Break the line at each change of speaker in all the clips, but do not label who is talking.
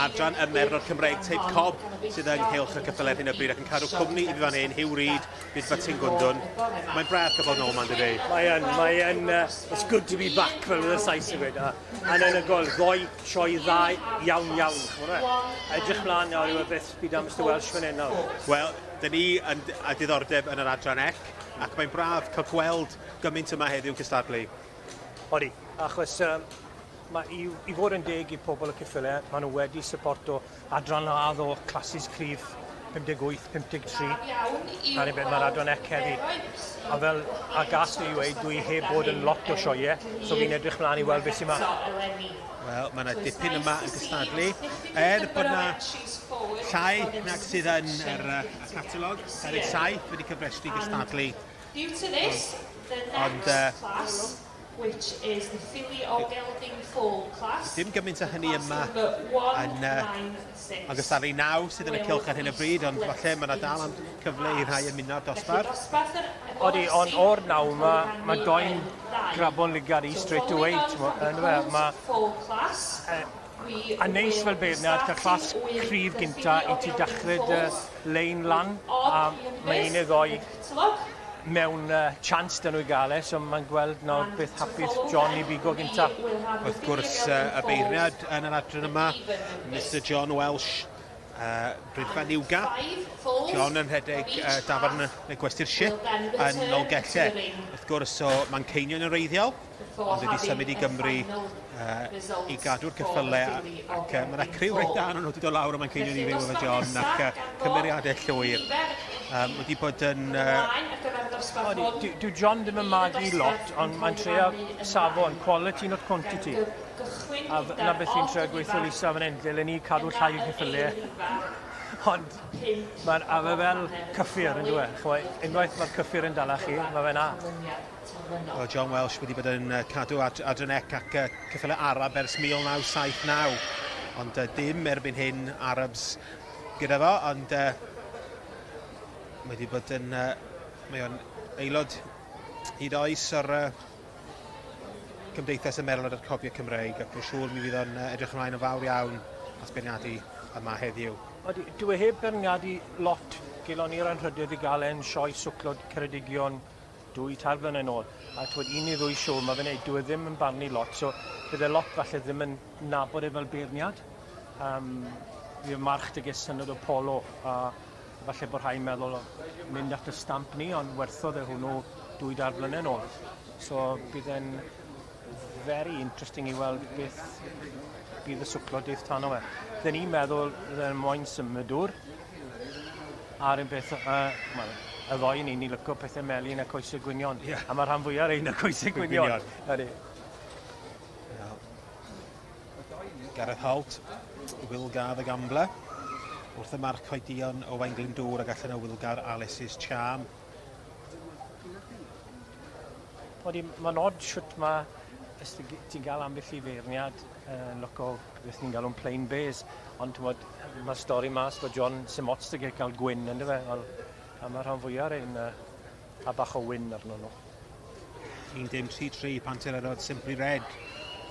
adran y Merlod Cymreig Teip Cob sydd yn cylch y cyffyle hyn o bryd ac yn cadw cwmni i fi fan hyn, Hugh Reid, bydd Batyn Gwndwn. Mae'n braf cael bod nôl ma'n dydi.
It's good to be back fel fydd y Sais yn gweud. A'n enygol, ddoi sioe dda iawn. Edrych mlaen nawr yw beth bydd am Mr Welsh fan hyn nawr.
Wel, dyn ni yn a diddordeb yn yr adran ec, ac mae'n braf cael gweld gymaint yma heddiw cystadlu.
Odi, achos i fod yn deg i pobl y cyffyle, maen nhw wedi supporto adran ladd o clasys cryf 58, 53, a'r beth mae'r adran ec heddi. A fel a gas ni i weid, dwi heb bod yn lot o sioe, so fi'n edrych mlaen i weld beth sy'n yma.
Wel, mae yna dipyn yma yn cystadlu. Bod yna llai nag sydd yn yr catalog, Cymreig Saith wedi cyfrestru cystadlu. Ond
which is the filly or gelding foal class.
Dim gymaint o hynny yma yn gystadlu 9 sydd yn y cylch ar hyn o bryd, ond falle mae yna dal am cyfle i rai ymuno'r dosbarth.
Odi, ond o'r 9 mae doi'n grabon ligad i straight away. A neis fel beirniad, cael clas cryf gynta i ti dechrau lein lan, a mae un neu ddoi mewn chance dyn nhw i gael so mae'n gweld nawr beth hapus John i bigo gynta.
Wrth gwrs y beirniad yn yr adran yma, Mr John Welsh, Brydfa Niwga. John yn rhedeg dafarn y gwesty'r ship yn Nolgelle. Wrth gwrs mae'n ceinion yn reiddiol, ond wedi symud i Gymru i gadw'r cyffyle ac mae yna criw reit da nhw wedi dod lawr a mae'n ceinion i fyw efo John ac cymeriadau llwyr. Wedi bod yn...
Dyw John ddim yn magu lot, ond mae'n trio safon, quality not quantity. A na beth i'n trio gweithio Lisa fan hyn, ddylen ni cadw llai o cyffyle. Ond mae fe fel cyffur yn dweud. Unwaith mae'r cyffur yn dala chi, mae fe na.
John Welsh wedi bod yn cadw adran ec ac cyffyle Arab ers 1979. Ond dim erbyn hyn Arabs gyda fo, ond mae wedi bod yn... Mae o'n aelod hyd oes o'r Cymdeithas y Merlod a'r Cobiau Cymreig ac yn siŵr mi fydd o'n edrych ymlaen yn fawr iawn at beirniadu yma heddiw.
Dwi heb beirniadu lot gelon ni'r anrhydedd i gael sioe swclod Ceredigion 2-3 blynedd yn ôl. A twyd 1 neu 2 siw, mae fe'n neud, dwi ddim yn barnu lot, so bydde lot falle ddim yn nabod fel beirniad. Fi yw march dy gysynod o polo, a falle bod rhai'n meddwl mynd at y stamp ni, ond werthodd hwnnw 2-3 blynedd yn ôl. So bydd e'n very interesting i weld beth bydd y swclodaeth tan o fe. Dyn ni'n meddwl yn moyn symudwr, a'r un beth, y ddoi ni'n lyco pethau melyn a coesau gwynion. A mae'r rhan fwyaf ein y coesau gwynion.
Gareth Holt, Wilgar y Gambler. Wrth y Marc Coedion o Wain Glyndŵr ac allan o Wilgar Alice's Charm.
Mae'n odd siwt ti'n gael ambell i feirniad yn loco beth ni'n galw'n plain bays, ond mae stori mas bod John Simots dy gael gwyn ynddo fe, a mae'r rhan fwyaf ein a bach o wyn arno nhw.
1-3 Pantelerod Simply Red,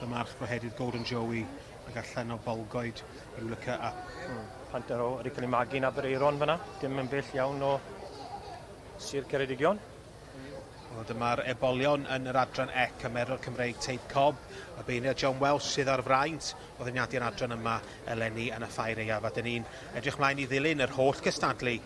y march brohedydd Golden Joey ac allan o Bolgoed i'w lyca up.
Pantero wedi cael ei magu'n Abereiron fyna, dim yn bell iawn o Sir Ceredigion.
Dyma'r ebolion yn yr adran ec, y Merlod Cymreig Teip Cob, a beirniad John Welsh sydd ar fraint o ddefnyddio'r adran yma eleni yn y ffair eiaf. A dyn ni'n edrych mlaen i ddilyn yr holl gystadlu.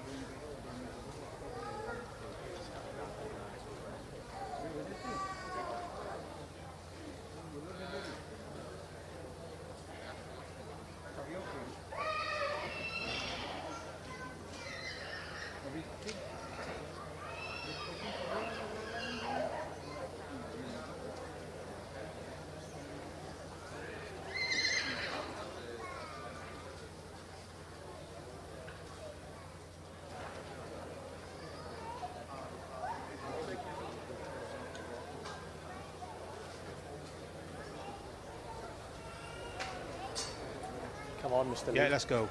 Come on, Mr. Lee.
Yeah, let's go.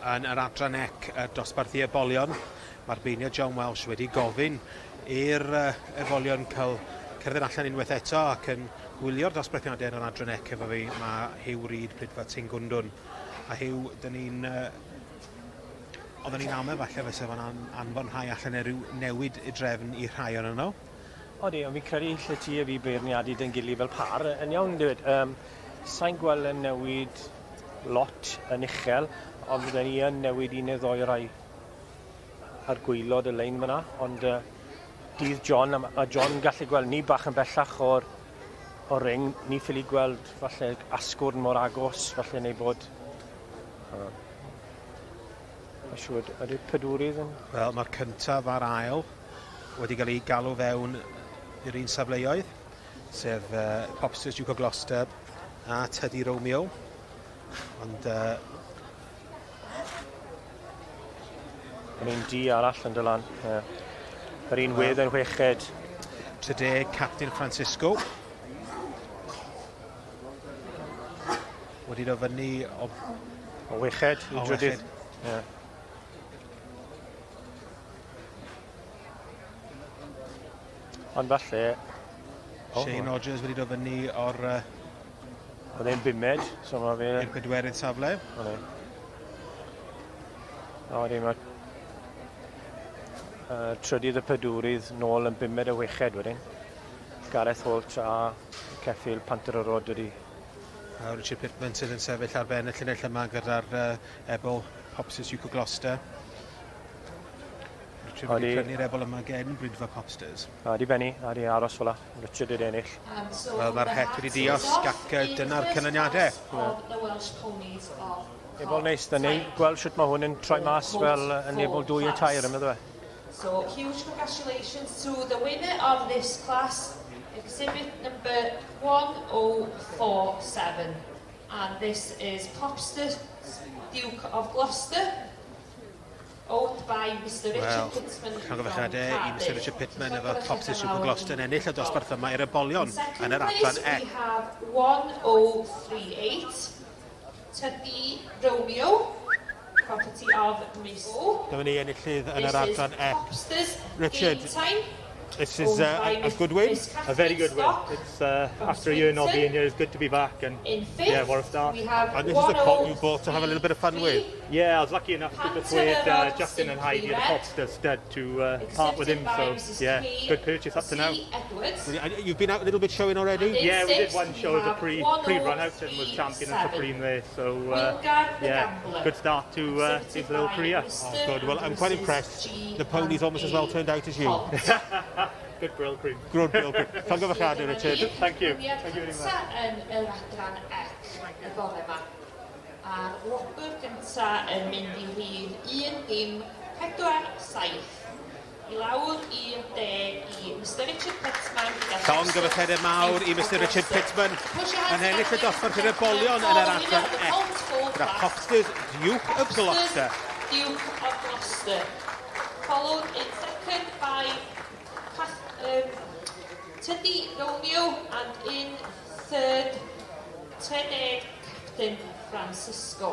Yn yr adran ec dosbarth i ebolion, mae'r beirniad John Welsh wedi gofyn i'r ebolion cael cerdded allan unwaith eto ac yn gwylio'r dosbarthiadau yn yr adran ec efo fi, mae Hugh Reid brydfa Tynggwndwn. A Hugh, oedden ni'n amau falle fysa fo'n anfon rhai allan ryw newid i drefn i rhai o'n nhw.
Odi, ond fi'n credu lle ti a fi beirniadu dyn gili fel par. Yn iawn, dweud, sa'n gweld yn newid lot yn uchel, ond byddwn ni yn newid un neu ddoi rai ar gwylod y lein fyna, ond dydd John, a John gallu gweld ni bach yn bellach o'r ring, ni ffili gweld falle asgwrn mor agos, falle neu bod... Mae'n siŵr, ydy'r pedwrydd yn...
Wel, mae'r cyntaf a'r ail wedi cael ei galw fewn i'r un safleoedd, sef Popsters Duke of Gloucester a Teddy Romeo. Ond...
Yn un di arall yn dylan. Yr un wedd yn chweched.
Tydeg Captain Francisco. Wedi dod fyny o...
O weched, i drydydd. Ond falle...
Shane Rogers wedi dod fyny o'r...
Oedd e'n bimed, so mae fe...
I'r pedwerydd safle.
O, di mae... Trydydd y pedwrydd nôl yn bimed y weched wedyn. Gareth Holt a Ceffil Panter y Rod wedi...
Richard Pittman sydd yn sefyll ar ben y llinell yma gyda'r Ebol Popsters Duke of Gloucester. Richard wedi prynu'r Ebol yma gen brydfa Popsters.
A di benni, a di aros fel la. Richard wedi ennill.
Wel, mae'r het wedi diosg ac dyna'r canlyniadau.
Ebol neis, da ni gweld sut mae hwn yn troi mas fel yn Ebol 2 a 3 yn meddwl e.
So, huge congratulations to the winner of this class, exhibit number 1047. And this is Popsters Duke of Gloucester, owned by Mr Richard Pittman.
Congratulations i Mr Richard Pittman efo Popsters Duke of Gloucester yn ennill y dosbarth yma i'r ebolion yn yr adran E.
We have 1038, Teddy Romeo, property of Miss O.
Dyma ni enillydd yn yr adran E. Richard,
Richard,
this is a good win.
A very good win. It's after a year not being here, it's good to be back, and yeah, what a start.
And this is a colt you bought to have a little bit of fun with.
Yeah, I was lucky enough to persuade Justin and Heidi at the Popsters stud to part with him, so yeah, good purchase up to now.
You've been out a little bit showing already?
Yeah, we did one show as a pre-run out and was champion and supreme there, so yeah, good start to his little career.
Oh, good. Well, I'm quite impressed. The pony's almost as well turned out as you.
Good brill cream.
Good brill cream. Llongyfarchiadau, Richard.
Thank you. Thank you very much.
Yn yr adran ec y bore yma. A'r wobr gynta yn mynd i wir 1-4-7. I lawr i'r 10 i Mr Richard Pittman.
Llongyfarchiadau mawr i Mr Richard Pittman. Yn ennill y dosbarth i'r ebolion yn yr adran ec. Gyda Popsters Duke of Gloucester.
Duke of Gloucester. Followed in second by Teddy Romeo, and in third, Captain Francisco.